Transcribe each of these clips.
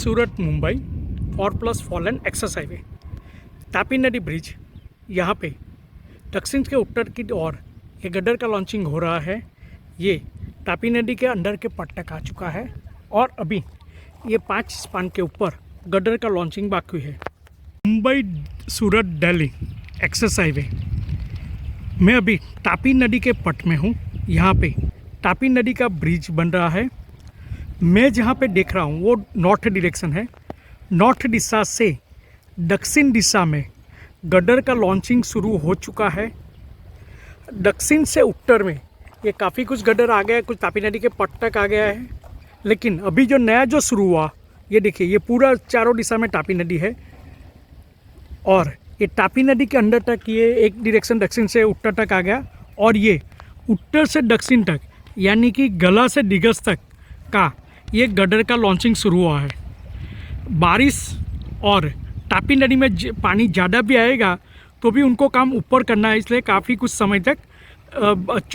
सूरत Mumbai 4+4 lane access highway Tapi नदी bridge यहाँ पे दक्षिण के उत्तर की ओर ये गड्ढर का लॉन्चिंग हो रहा है। ये तापी नदी के अंदर के पट तक आ चुका है और अभी ये 5 स्पान के ऊपर गड्ढर का लॉन्चिंग बाकी है। मुंबई सूरत दिल्ली एक्सेस हाईवे मैं अभी तापी नदी के पट में हूँ। यहाँ पे तापी नदी का ब्रिज बन रहा है। मैं जहाँ पे देख रहा हूँ वो नॉर्थ डायरेक्शन है। नॉर्थ दिशा से दक्षिण दिशा में गड्ढर का लॉन्चिंग शुरू हो चुका है। दक्षिण से उत्तर में ये काफ़ी कुछ गड्ढर आ गया है, कुछ तापी नदी के पट तक आ गया है। लेकिन अभी जो नया जो शुरू हुआ ये देखिए, ये पूरा चारों दिशा में तापी नदी है और ये तापी नदी के अंदर तक ये एक डायरेक्शन दक्षिण से उत्तर तक आ गया और ये उत्तर से दक्षिण तक यानी कि गला से दिगस तक का ये गड्ढर का लॉन्चिंग शुरू हुआ है। बारिश और तापी नदी में पानी ज़्यादा भी आएगा तो भी उनको काम ऊपर करना है, इसलिए काफ़ी कुछ समय तक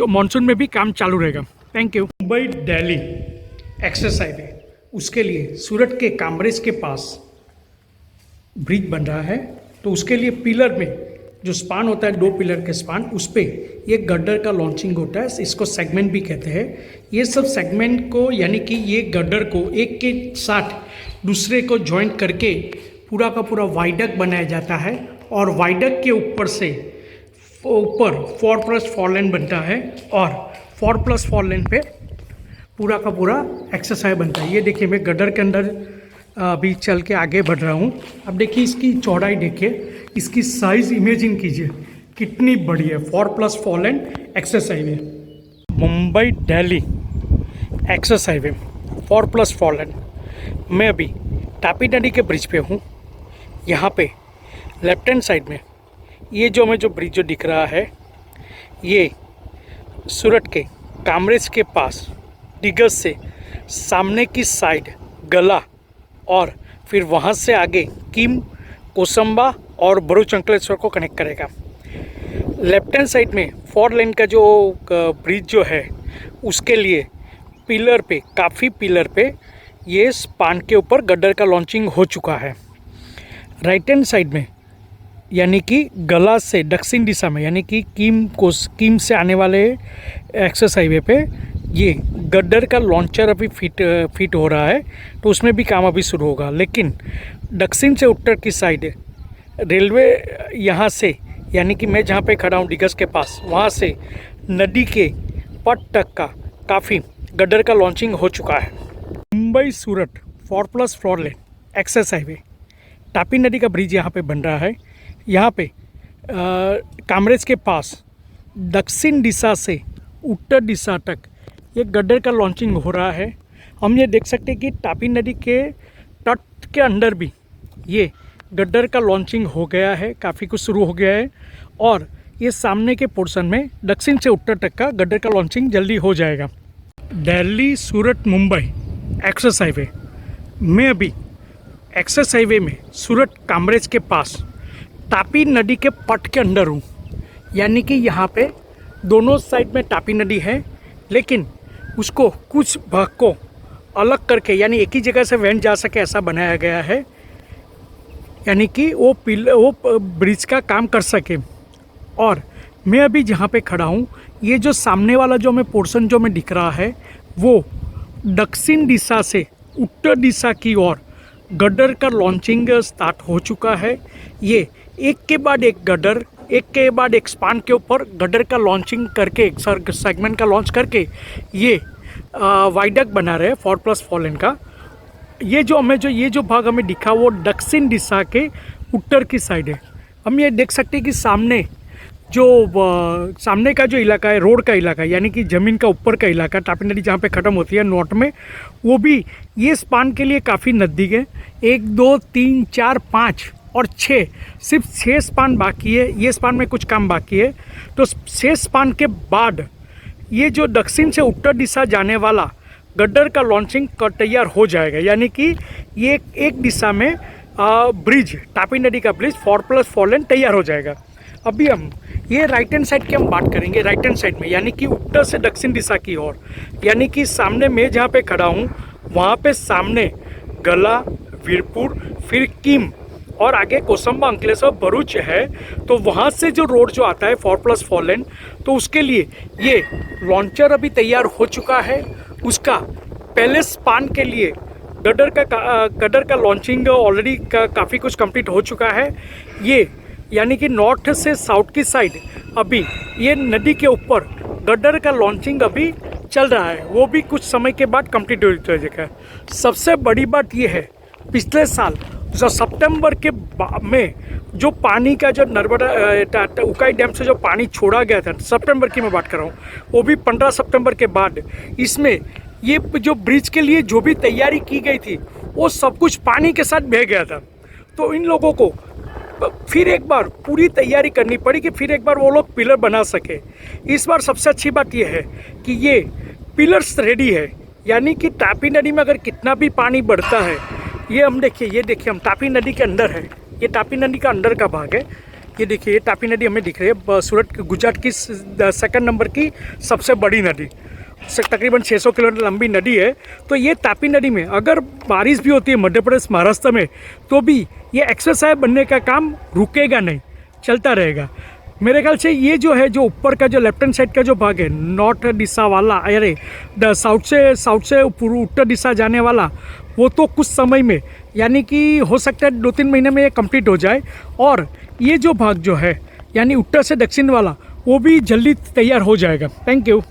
मानसून में भी काम चालू रहेगा। Thank you. Mumbai Delhi access highway उसके लिए सूरत के कामरेज के पास ब्रिज बन रहा है, तो उसके लिए पिलर में जो स्पान होता है 2 पिलर के स्पान, उस पर ये गड्ढर का लॉन्चिंग होता है। इसको सेगमेंट भी कहते हैं। ये सब सेगमेंट को यानी कि ये गड्ढर को एक के साथ दूसरे को जॉइंट करके पूरा का पूरा वाइडक्ट बनाया जाता है और वाइडक्ट के ऊपर से ऊपर 4+4 लेन बनता है और 4+4 लेन पे पूरा का पूरा एक्सेस हाईवे बनता है। ये देखिए, मैं गड्ढर के अंदर अभी चल के आगे बढ़ रहा हूँ। अब देखिए इसकी चौड़ाई, देखिए इसकी साइज़ इमेजिन कीजिए कितनी बड़ी है। 4+4 lane access highway Mumbai Delhi access highway 4+4 lane. मैं अभी तापी नदी के ब्रिज पे हूँ। यहाँ पे लेफ्ट हैंड साइड में ये जो हमें जो ब्रिज जो दिख रहा है ये सूरत के कामरेज के पास दिगस से सामने की साइड गला और फिर वहाँ से आगे किम, कोसंबा और भरूच अंकलेश्वर को कनेक्ट करेगा। लेफ्ट हैंड साइड में 4 लेन का जो ब्रिज जो है उसके लिए पिलर पे, काफ़ी पिलर पे ये स्पान के ऊपर गड्ढर का लॉन्चिंग हो चुका है। राइट हैंड साइड में यानी कि गला से दक्षिण दिशा में यानी कि किम से आने वाले एक्सेस हाईवे पे ये गड्ढर का लॉन्चर अभी फिट हो रहा है, तो उसमें भी काम अभी शुरू होगा। लेकिन दक्षिण से उत्तर की साइड रेलवे यहाँ से यानी कि मैं जहाँ पे खड़ा हूँ दिगस के पास, वहाँ से नदी के पट तक का काफ़ी गड्ढर का लॉन्चिंग हो चुका है। मुंबई सूरत 4+4 लेन एक्सेस हाईवे तापी नदी का ब्रिज यहाँ पे बन रहा है। यहाँ पे कामरेज के पास दक्षिण दिशा से उत्तर दिशा तक ये गड्ढर का लॉन्चिंग हो रहा है। हम ये देख सकते हैं कि तापी नदी के तट के अंदर भी ये गड्ढर का लॉन्चिंग हो गया है, काफ़ी कुछ शुरू हो गया है और ये सामने के पोर्शन में दक्षिण से उत्तर तक का गड्ढर का लॉन्चिंग जल्दी हो जाएगा। दिल्ली सूरत मुंबई एक्सेस हाईवे मैं अभी एक्सेस हाईवे में सूरत कामरेज के पास तापी नदी के पट के अंदर हूँ। यानी कि यहाँ पे दोनों साइड में तापी नदी है, लेकिन उसको कुछ भाग को अलग करके यानी एक ही जगह से वैन जा सके ऐसा बनाया गया है, यानी कि वो ब्रिज का काम कर सके। और मैं अभी जहाँ पे खड़ा हूँ ये जो सामने वाला जो हमें पोर्शन जो में दिख रहा है वो दक्षिण दिशा से उत्तर दिशा की ओर गड्ढर का लॉन्चिंग स्टार्ट हो चुका है। ये एक के बाद एक गड्ढर, एक के बाद एक स्पान के ऊपर गड्ढर का लॉन्चिंग करके सेगमेंट का लॉन्च करके ये वाइडक्ट बना रहे हैं 4+4 लेन का। ये जो भाग हमें दिखा वो दक्षिण दिशा के उत्तर की साइड है। हम ये देख सकते हैं कि सामने का जो इलाका है रोड का इलाका यानी कि ज़मीन का ऊपर का इलाका तापी नदी जहाँ पे ख़त्म होती है नॉर्थ में, वो भी ये स्पान के लिए काफ़ी नज़दीक है। 1 2 3 4 5 और 6, सिर्फ 6 स्पान बाकी है। ये स्पान में कुछ काम बाकी है, तो 6 स्पान के बाद ये जो दक्षिण से उत्तर दिशा जाने वाला गड्ढर का लॉन्चिंग तैयार हो जाएगा। यानी कि ये एक दिशा में ब्रिज, तापी नदी का ब्रिज 4+4 लेन तैयार हो जाएगा। अभी हम ये राइट हैंड साइड की हम बात करेंगे। राइट हैंड साइड में यानी कि उत्तर से दक्षिण दिशा की ओर, यानी कि सामने मैं जहाँ पे खड़ा हूँ वहाँ पे सामने गला, वीरपुर, फिर किम और आगे कोसंबा, अंकलेश्वर, भरूच है। तो वहाँ से जो रोड जो आता है 4+4 लेन, तो उसके लिए ये लॉन्चर अभी तैयार हो चुका है। उसका पहले स्पान के लिए गडर का लॉन्चिंग ऑलरेडी काफ़ी कुछ कंप्लीट हो चुका है। ये यानी कि नॉर्थ से साउथ की साइड अभी ये नदी के ऊपर गडर का लॉन्चिंग अभी चल रहा है, वो भी कुछ समय के बाद कंप्लीट हो जाएगा। सबसे बड़ी बात ये है, पिछले साल जो सितंबर के में जो पानी का जो नर्मदा उकाई डैम से जो पानी छोड़ा गया था, सितंबर की मैं बात कर रहा हूँ, वो भी 15 सितंबर के बाद इसमें ये जो ब्रिज के लिए जो भी तैयारी की गई थी वो सब कुछ पानी के साथ बह गया था। तो इन लोगों को फिर एक बार पूरी तैयारी करनी पड़ी कि फिर एक बार वो लोग पिलर बना सके। इस बार सबसे अच्छी बात यह है कि ये पिलर्स रेडी है, यानी कि तापी नदी में अगर कितना भी पानी बढ़ता है, ये हम देखिए, ये देखिए हम तापी नदी के अंदर है, ये तापी नदी का अंदर का भाग है। ये देखिए, ये तापी नदी हमें दिख रही है, सूरत गुजरात की सेकंड नंबर की सबसे बड़ी नदी, तकरीबन 600 किलोमीटर लंबी नदी है। तो ये तापी नदी में अगर बारिश भी होती है मध्य प्रदेश, महाराष्ट्र में, तो भी ये एक्सरसाइज बनने का काम रुकेगा नहीं, चलता रहेगा। मेरे ख्याल से ये जो है, जो ऊपर का जो लेफ्ट हैंड साइड का जो भाग है नॉर्थ दिशा वाला, अरे साउथ से उत्तर दिशा जाने वाला, वो तो कुछ समय में, यानी कि हो सकता है 2-3 महीने में ये कंप्लीट हो जाए। और ये जो भाग जो है यानी उत्तर से दक्षिण वाला, वो भी जल्दी तैयार हो जाएगा। Thank you.